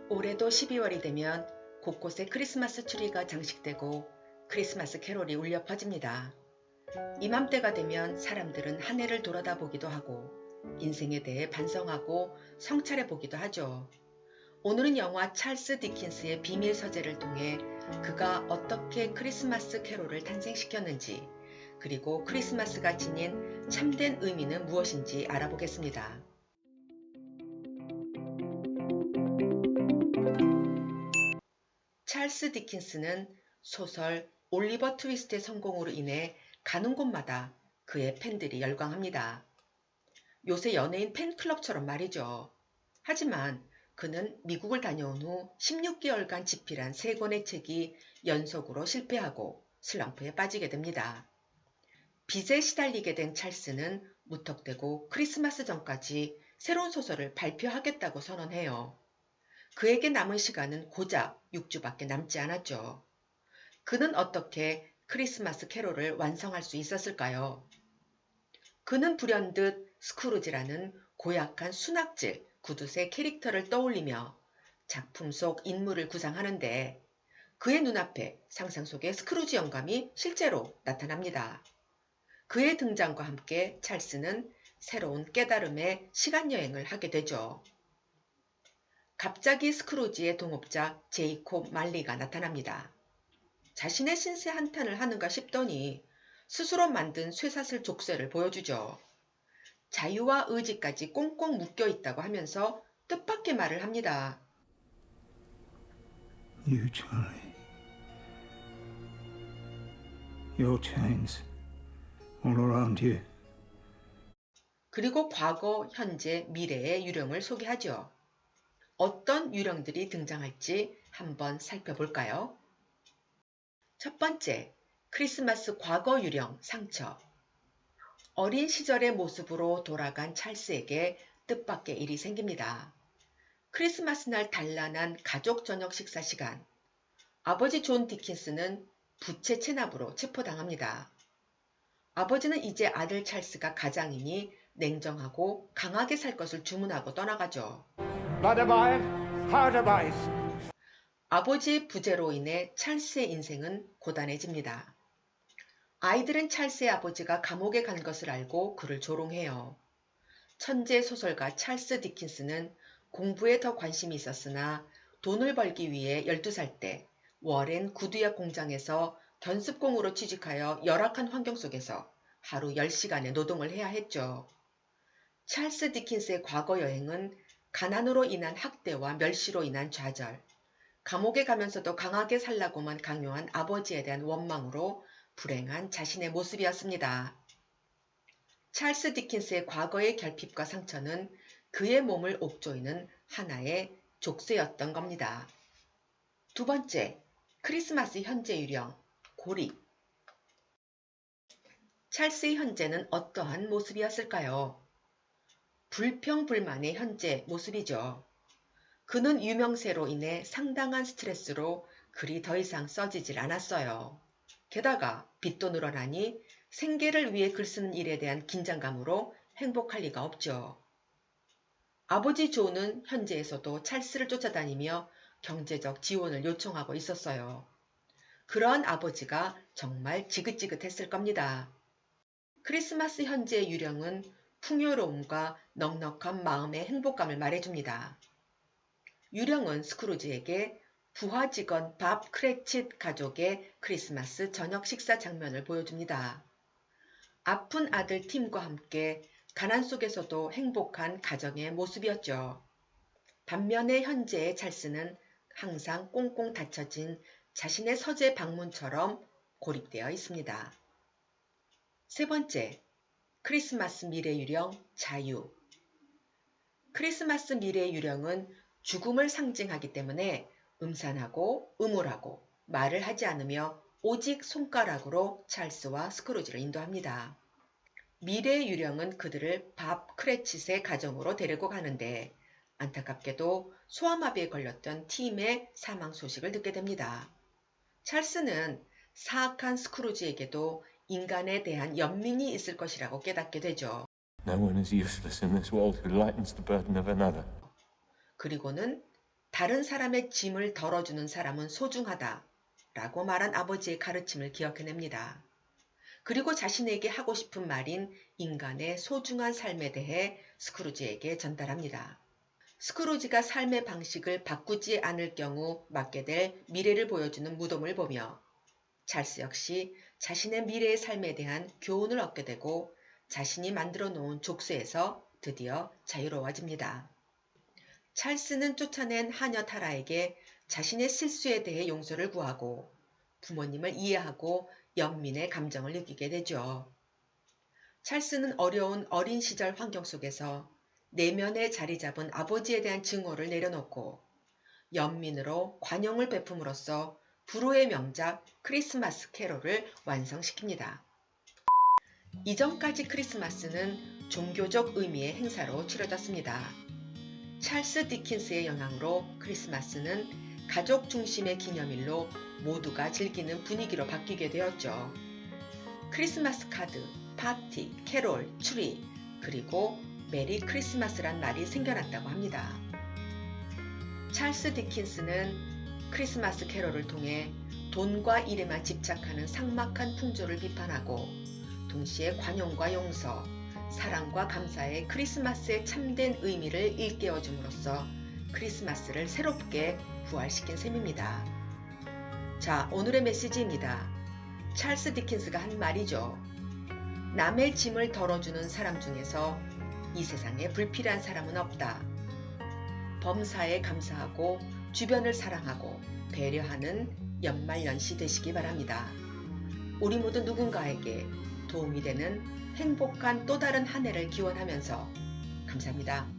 올해도 12월이 되면 곳곳에 크리스마스 트리가 장식되고 크리스마스 캐롤이 울려 퍼집니다. 이맘때가 되면 사람들은 한 해를 돌아다보기도 하고 인생에 대해 반성하고 성찰해 보기도 하죠. 오늘은 영화 찰스 디킨스의 비밀 서재를 통해 그가 어떻게 크리스마스 캐롤을 탄생시켰는지, 그리고 크리스마스가 지닌 참된 의미는 무엇인지 알아보겠습니다. 찰스 디킨스는 소설 올리버 트위스트의 성공으로 인해 가는 곳마다 그의 팬들이 열광합니다. 요새 연예인 팬클럽처럼 말이죠. 하지만 그는 미국을 다녀온 후 16개월간 집필한 3권의 책이 연속으로 실패하고 슬럼프에 빠지게 됩니다. 빚에 시달리게 된 찰스는 무턱대고 크리스마스 전까지 새로운 소설을 발표하겠다고 선언해요. 그에게 남은 시간은 고작 6주밖에 남지 않았죠. 그는 어떻게 크리스마스 캐롤을 완성할 수 있었을까요? 그는 불현듯 스크루지라는 고약한 순학질 구두쇠 캐릭터를 떠올리며 작품 속 인물을 구상하는데 그의 눈앞에 상상 속의 스크루지 영감이 실제로 나타납니다. 그의 등장과 함께 찰스는 새로운 깨달음의 시간여행을 하게 되죠. 갑자기 스크루지의 동업자 제이콥 말리가 나타납니다. 자신의 신세 한탄을 하는가 싶더니 스스로 만든 쇠사슬 족쇄를 보여주죠. 자유와 의지까지 꽁꽁 묶여 있다고 하면서 뜻밖의 말을 합니다. You, Charlie. Your chains all around you. 그리고 과거, 현재, 미래의 유령을 소개하죠. 어떤 유령들이 등장할지 한번 살펴볼까요? 첫 번째, 크리스마스 과거 유령 상처. 어린 시절의 모습으로 돌아간 찰스에게 뜻밖의 일이 생깁니다. 크리스마스 날 단란한 가족 저녁 식사 시간. 아버지 존 디킨스는 부채 체납으로 체포당합니다. 아버지는 이제 아들 찰스가 가장이니 냉정하고 강하게 살 것을 주문하고 떠나가죠. 아버지의 부재로 인해 찰스의 인생은 고단해집니다. 아이들은 찰스의 아버지가 감옥에 간 것을 알고 그를 조롱해요. 천재 소설가 찰스 디킨스는 공부에 더 관심이 있었으나 돈을 벌기 위해 12살 때 워렌 구두약 공장에서 견습공으로 취직하여 열악한 환경 속에서 하루 10시간의 노동을 해야 했죠. 찰스 디킨스의 과거 여행은 가난으로 인한 학대와 멸시로 인한 좌절, 감옥에 가면서도 강하게 살라고만 강요한 아버지에 대한 원망으로 불행한 자신의 모습이었습니다. 찰스 디킨스의 과거의 결핍과 상처는 그의 몸을 옥조이는 하나의 족쇄였던 겁니다. 두 번째, 크리스마스 현재 유령, 고립. 찰스의 현재는 어떠한 모습이었을까요? 불평불만의 현재 모습이죠. 그는 유명세로 인해 상당한 스트레스로 글이 더 이상 써지질 않았어요. 게다가 빚도 늘어나니 생계를 위해 글 쓰는 일에 대한 긴장감으로 행복할 리가 없죠. 아버지 존은 현재에서도 찰스를 쫓아다니며 경제적 지원을 요청하고 있었어요. 그러한 아버지가 정말 지긋지긋했을 겁니다. 크리스마스 현재의 유령은 풍요로움과 넉넉한 마음의 행복감을 말해줍니다. 유령은 스크루지에게 부하 직원 밥 크레칫 가족의 크리스마스 저녁 식사 장면을 보여줍니다. 아픈 아들 팀과 함께 가난 속에서도 행복한 가정의 모습이었죠. 반면에 현재의 찰스는 항상 꽁꽁 닫혀진 자신의 서재 방문처럼 고립되어 있습니다. 세 번째, 크리스마스 미래 유령 자유. 크리스마스 미래 유령은 죽음을 상징하기 때문에 음산하고 음울하고 말을 하지 않으며 오직 손가락으로 찰스와 스크루지를 인도합니다. 미래의 유령은 그들을 밥 크레칫의 가정으로 데리고 가는데 안타깝게도 소아마비에 걸렸던 팀의 사망 소식을 듣게 됩니다. 찰스는 사악한 스크루지에게도 인간에 대한 연민이 있을 것이라고 깨닫게 되죠. No one is useless in this world who lightens the burden of another. 그리고는 다른 사람의 짐을 덜어주는 사람은 소중하다 라고 말한 아버지의 가르침을 기억해냅니다. 그리고 자신에게 하고 싶은 말인 인간의 소중한 삶에 대해 스크루지에게 전달합니다. 스크루지가 삶의 방식을 바꾸지 않을 경우 맞게 될 미래를 보여주는 무덤을 보며 찰스 역시 자신의 미래의 삶에 대한 교훈을 얻게 되고 자신이 만들어 놓은 족쇄에서 드디어 자유로워집니다. 찰스는 쫓아낸 하녀 타라에게 자신의 실수에 대해 용서를 구하고 부모님을 이해하고 연민의 감정을 느끼게 되죠. 찰스는 어려운 어린 시절 환경 속에서 내면에 자리 잡은 아버지에 대한 증오를 내려놓고 연민으로 관용을 베품으로써 불후의 명작 크리스마스 캐롤을 완성시킵니다. 이전까지 크리스마스는 종교적 의미의 행사로 치러졌습니다. 찰스 디킨스의 영향으로 크리스마스는 가족 중심의 기념일로 모두가 즐기는 분위기로 바뀌게 되었죠. 크리스마스 카드, 파티, 캐롤, 추리, 그리고 메리 크리스마스란 말이 생겨났다고 합니다. 찰스 디킨스는 크리스마스 캐롤을 통해 돈과 일에만 집착하는 삭막한 풍조를 비판하고 동시에 관용과 용서, 사랑과 감사의 크리스마스의 참된 의미를 일깨워줌으로써 크리스마스를 새롭게 부활시킨 셈입니다. 자, 오늘의 메시지입니다. 찰스 디킨스가 한 말이죠. 남의 짐을 덜어주는 사람 중에서 이 세상에 불필요한 사람은 없다. 범사에 감사하고 주변을 사랑하고 배려하는 연말연시 되시기 바랍니다. 우리 모두 누군가에게 도움이 되는 행복한 또 다른 한 해를 기원하면서 감사합니다.